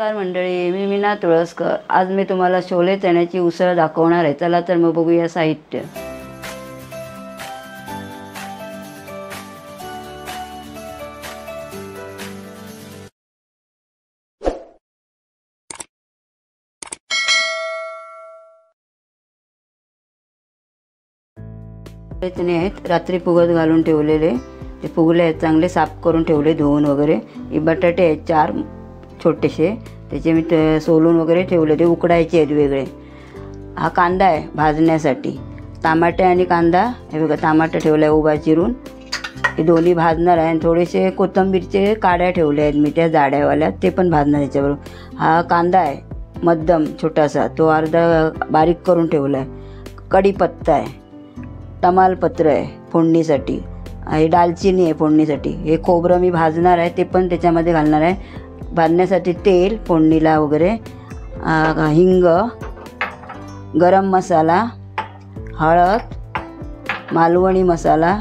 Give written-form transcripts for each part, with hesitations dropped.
नमस्कार मंडळी, मी मीना तुळसकर. आज मी तुम्हाला छोले चण्याची उसळ दाखवणार आहे. चला तर मग बघूया साहित्य. चणे आहेत, रात्री फुगत घालून ठेवलेले. ते फुगले आहेत, चांगले साफ करून ठेवले, धुवून वगैरे. हे बटाटे आहेत 4 छोटेसे, त्याचे मी सोलून वगैरे ठेवले, ते उकडायचे आहेत वेगळे. हा कांदा आहे भाजण्यासाठी. टमाटे आणि कांदा, हे बघा टमाटर ठेवला आहे उभा चिरून, हे दोन्ही भाजणार आहे. आणि थोडेसे कोथिंबीरचे काड्या ठेवल्या आहेत मी, त्या जाड्यावाल्या, ते पण भाजणार याच्याबरोबर. हा कांदा आहे मध्यम छोटासा, तो अर्धा बारीक करून ठेवला आहे. कढीपत्ता आहे, तमालपत्र आहे फोडणीसाठी, हे दालचिनी आहे फोडणीसाठी. हे खोबरं मी भाजणार आहे, ते पण त्याच्यामध्ये घालणार आहे. भाजण्यासाठी तेल फोडणीला वगैरे, हिंग, गरम मसाला, हळद, मालवणी मसाला,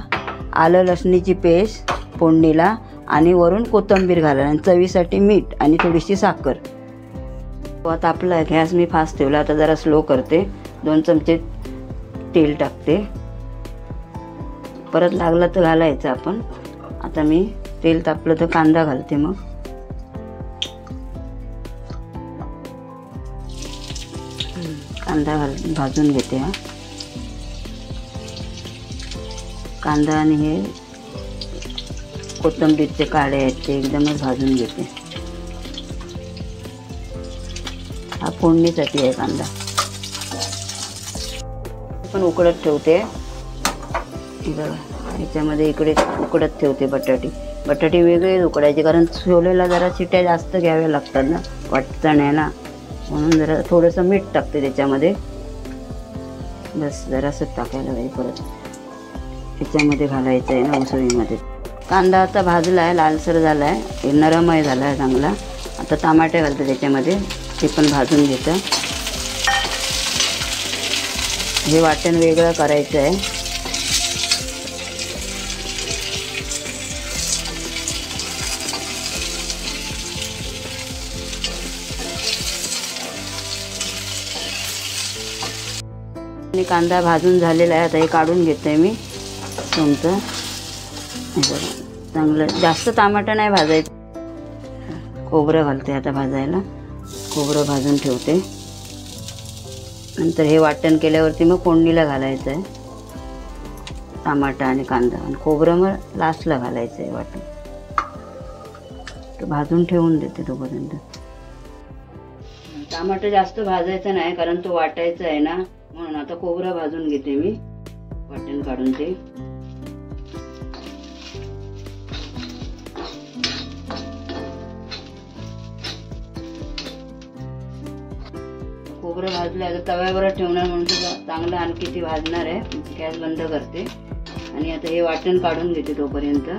आलं लसणीची पेस्ट फोडणीला, आणि वरून कोथिंबीर घाला, आणि चवीसाठी मीठ आणि थोडीशी साखर. आता आपला गॅस मी फास्ट ठेवला, आता जरा स्लो करते. 2 चमचे तेल टाकते, परत लागला तर घालायचं आपण. आता मी तेल तापलं तर कांदा घालते. मग कांदा भाजून घेते. हा कांदा आणि हे कोथिंबीरचे काढे आहेत ते एकदमच भाजून घेते. हा फोडणीसाठी आहे कांदा. पण उकडत ठेवते बघा, ह्याच्यामध्ये इकडे उकडत ठेवते बटाटे वेगळे उकडायचे, कारण छोलेला जरा शिट्या जास्त घ्याव्या लागतात ना चण्याला, म्हणून जरा थोडंसं मीठ टाकते त्याच्यामध्ये. बस जरासं टाकायला पाहिजे. परत ह्याच्यामध्ये घालायचं आहे ना उसळीमध्ये. कांदा आता भाजला आहे, लालसर झाला आहे, नरमही झाला आहे चांगला. आता टमाटे घालते त्याच्यामध्ये, ते पण भाजून घेतं. हे वाटण वेगळं करायचं आहे. आणि कांदा भाजून झालेला आहे. आता हे काढून घेते मी तुमचं. चांगलं जास्त टमाटर नाही भाजायचं. खोबरं घालते आता भाजायला. खोबरं भाजून ठेवते. नंतर हे वाटण केल्यावरती मग फोडणीला घालायचं आहे टमाटा आणि कांदा, आणि खोबरं मग लास्टला घालायचं आहे वाटण. तर भाजून ठेवून देते तोपर्यंत. टमाटर जास्त भाजायचं नाही, कारण तो वाटायचा आहे ना, म्हणून. आता खोबरं भाजून घेते मी, वाटण काढून ते. खोबरं भाजलं आता तव्यावर ठेवणार, म्हणून चांगलं आणखी ती भाजणार आहे. गॅस बंद करते. आणि आता हे वाटण काढून घेते तोपर्यंत.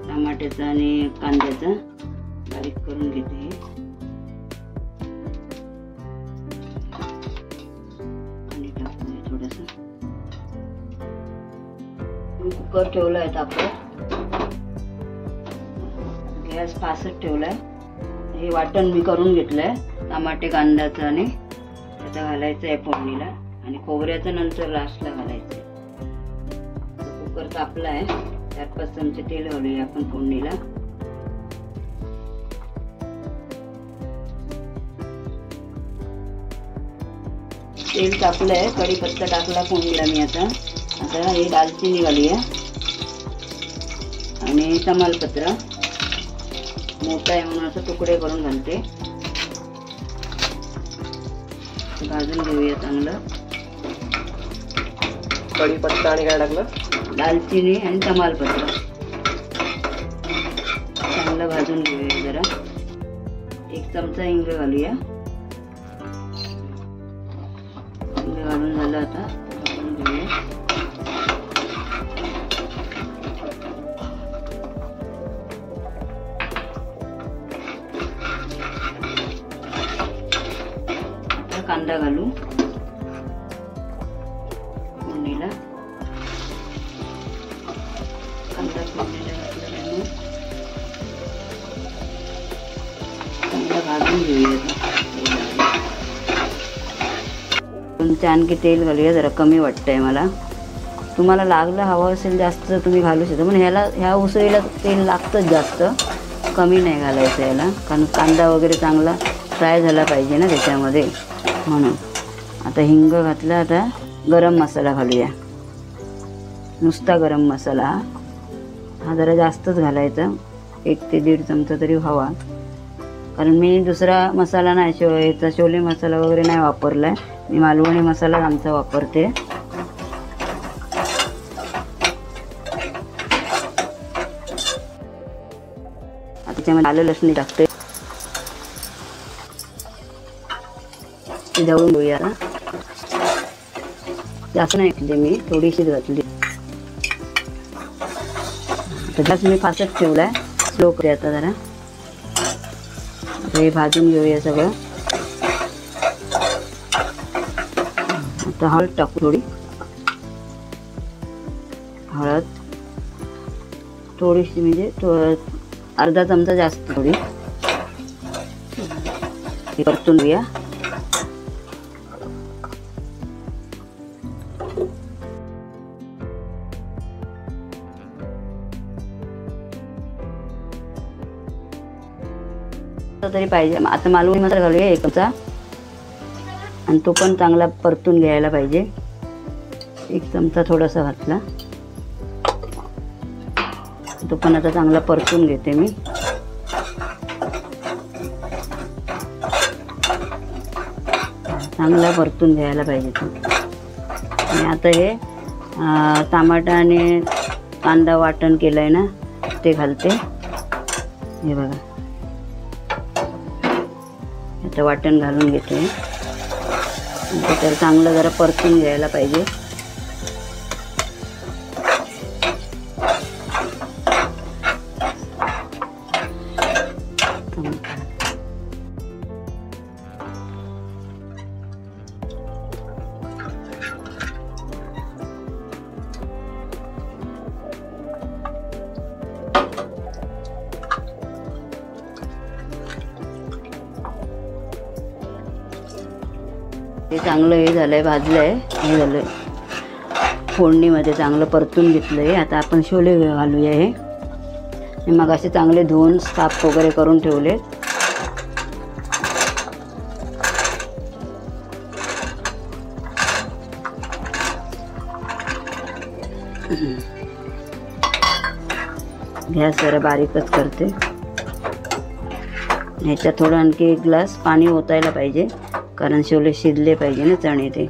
टमाट्याचं आणि कांद्याचं बारीक करून घेते. कुकर ठेवला आहे तापत, गॅस फास्ट ठेवलाय. हे वाटण मी करून घेतलंय टमाटे कांद्याचं, आणि त्याचा घालायचं आहे फोडणीला, आणि खोबऱ्याचं नंतर लास्टला घालायचं आहे. कुकर तापला आहे, 4-5 चमचे तेल घालूया आपण फोडणीला. तेल तापलंय, कढीपत्ता टाकला फोडणीला मी. आता हे दालचिनी घालूया, आणि तमालपत्र मोठा आहे म्हणून असं तुकडे करून घालते. भाजून घेऊया चांगलं. कढीपत्ता आणि काय टाकलं? दालचिनी आणि तमालपत्र चांगलं भाजून घेऊया. जरा 1 चमचा हिंग घालूया. हिंग घालून झालं, आता भाजून घेऊया. कांदा घालू फोडणीला. कांदा फोडणीला घातल्याने चांगला भाजून घेऊया. आणखी तेल घालूया. जरा कमी वाटतंय मला. तुम्हाला लागलं हवं असेल जास्त तर तुम्ही घालू शकता, पण ह्या उसळीला तेल लागतंच जास्त, कमी नाही घालायचं याला, कारण कांदा वगैरे चांगला फ्राय झाला पाहिजे ना त्याच्यामध्ये, म्हणून. आता हिंग घातला. आता गरम मसाला घालूया. नुसता गरम मसाला हा जरा जास्तच घालायचा, 1 ते 1.5 चमचा तरी हवा, कारण मी दुसरा मसाला नाही, याचा छोले मसाला वगैरे नाही वापरला आहे. मी मालवणी मसाला आमचा वापरते. त्याच्यामध्ये आलं लसूण टाकते. दळून घेऊया. जास्त नाही घातली मी, थोडीशीच घातली. गॅस मी फास्टच ठेवलाय, स्लो करे. आता जरा हे भाजून घेऊया सगळं. आता हळद टाकू, थोडी हळद, थोडीशी म्हणजे अर्धा चमचा जास्त, थोडी परतून घेऊया. तरी पाहिजे. आता मालवणी मसाला घालूया 1 चमचा, आणि तो पण चांगला परतून घ्यायला पाहिजे. 1 चमचा थोडासा घातला, तो पण आता चांगला परतून घेते मी. चांगला परतून घ्यायला पाहिजे तो. आणि आता हे टमाटा आणि कांदा वाटण केलं आहे ना, ते घालते. हे बघा, आता वाटण घालून घेते. तर चांगलं जरा परतून घ्यायला पाहिजे. हे चांगलं हे झालंय, भाजलंय, हे झालंय, फोडणीमध्ये चांगलं परतून घेतलंय. आता आपण छोले घालूया. हे मग असे चांगले धुवून साफ वगैरे करून ठेवले. गॅस जरा बारीकच करते. ह्याच्यात थोडं आणखी 1 ग्लास पाणी ओतायला पाहिजे, कारण छोले शिजले पाहिजे ना चणे. ते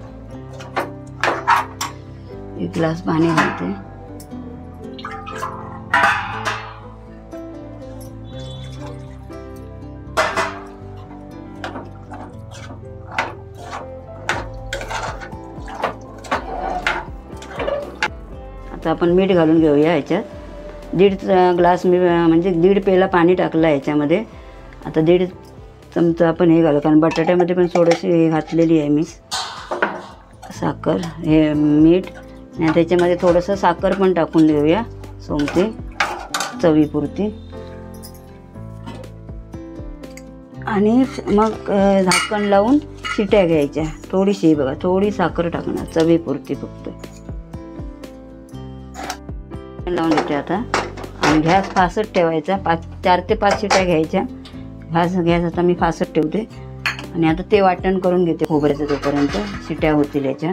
1 ग्लास पाणी घालते. आता आपण मीठ घालून घेऊया. ह्याच्यात 1.5 ग्लास मी म्हणजे 1.5 पेला पाणी टाकलं ह्याच्यामध्ये. आता 1.5 चमचा आपण हे घालू, कारण बटाट्यामध्ये पण थोडीशी हे घातलेली आहे मी, साखर, हे मीठ. आणि त्याच्यामध्ये थोडंसं साखर पण टाकून देऊया, सोमते चवीपुरती. आणि मग झाकण लावून शिट्या घ्यायच्या. थोडीशी बघा, थोडी साखर टाकणार चवीपुरती फक्त. लावून घेते आता. आणि गॅस फास्ट ठेवायचा. 4 ते 5 शिट्या घ्यायच्या. गॅस आता मी फास्ट ठेवते. आणि आता ते वाटण करून घेते खोबऱ्याचं, तोपर्यंत शिट्या होतील याच्या.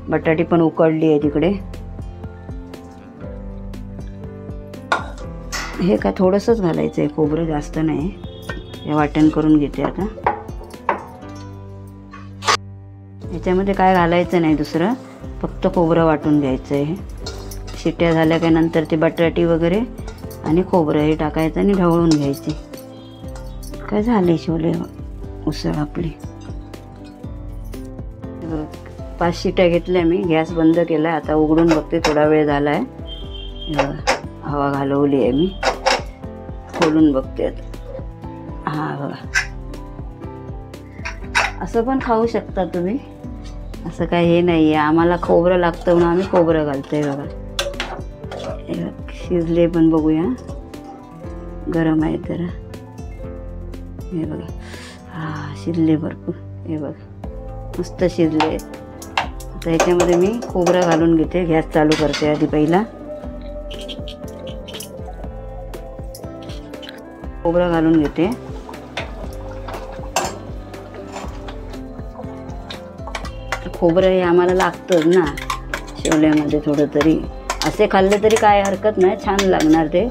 बटाटी पण उकडली आहे तिकडे. हे का थोडंसंच घालायचं आहे खोबरं, जास्त नाही. हे वाटण करून घेते आता. याच्यामध्ये काय घालायचं नाही दुसरं, फक्त खोबरं वाटून घ्यायचं आहे. शिट्या झाल्या का नंतर ते बटाटी वगैरे आणि खोबरं हे टाकायचं आणि ढवळून घ्यायची. काय झाले छोले उसळ आपली. 5 शिट्या घेतल्या मी. गॅस बंद केला. आता उघडून बघते, थोडा वेळ झाला आहे. हवा घालवली आहे मी, खोलून बघते आता. हां बघा, असं पण खाऊ शकता तुम्ही, असं काय हे नाही आहे. आम्हाला खोबरं लागतं म्हणून आम्ही खोबरं घालतोय. बघा शिजले पण, बघूया. गरम आहे तर हे बघा, हा शिजले भरपूर, हे बघा मस्त शिजले. आता ह्याच्यामध्ये मी खोबरं घालून घेते. गॅस चालू करते आधी. पहिला खोबरं घालून घेते. खोबरं हे आम्हाला लागतंच ना शेवल्यामध्ये थोडं तरी. असे खाल्ले तरी काय हरकत नाही, छान लागणार ते,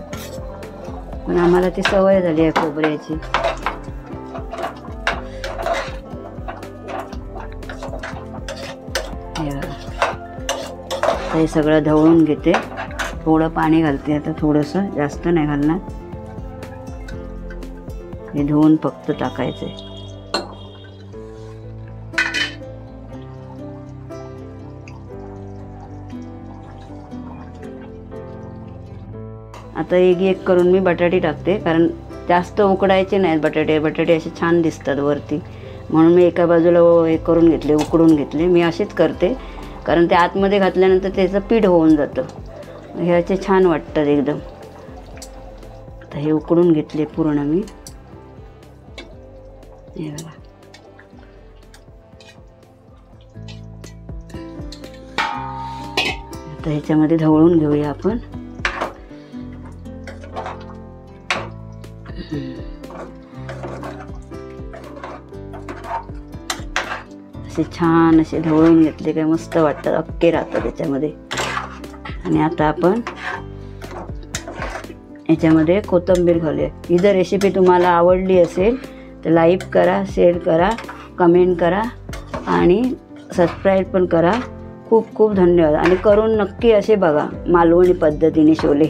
पण आम्हाला ती सवय झाली आहे खोबऱ्याची. हे सगळं ढवळून घेते. थोडं पाणी घालते आता, थोडंसं, जास्त नाही घालणार. हे धुवून फक्त टाकायचं. आता एक करून मी बटाटे टाकते, कारण जास्त उकडायचे नाहीत बटाटे. बटाटे असे छान दिसतात वरती, म्हणून मी एका बाजूला हे करून घेतले, उकडून घेतले. मी अशीच करते, कारण ते आतमध्ये घातल्यानंतर त्याचं पीठ होऊन जातं. ह्याचे छान वाटतात एकदम. आता हे उकडून घेतले पूर्ण मी. हे बघा, आता ह्याच्यामध्ये ढवळून घेऊया आपण. असे छान असे ढवळून घेतले काय मस्त वाटतात, अक्के राहतात त्याच्यामध्ये. आणि आता आपण याच्यामध्ये कोथिंबीर घालूया. ही जर रेसिपी तुम्हाला आवडली असेल तर लाईक करा, शेअर करा, कमेंट करा आणि सबस्क्राईब पण करा. खूप खूप धन्यवाद. आणि करून नक्की असे बघा मालवणी पद्धतीने छोले.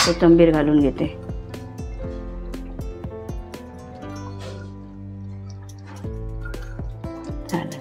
कोथिंबीर घालून घेते. झालं.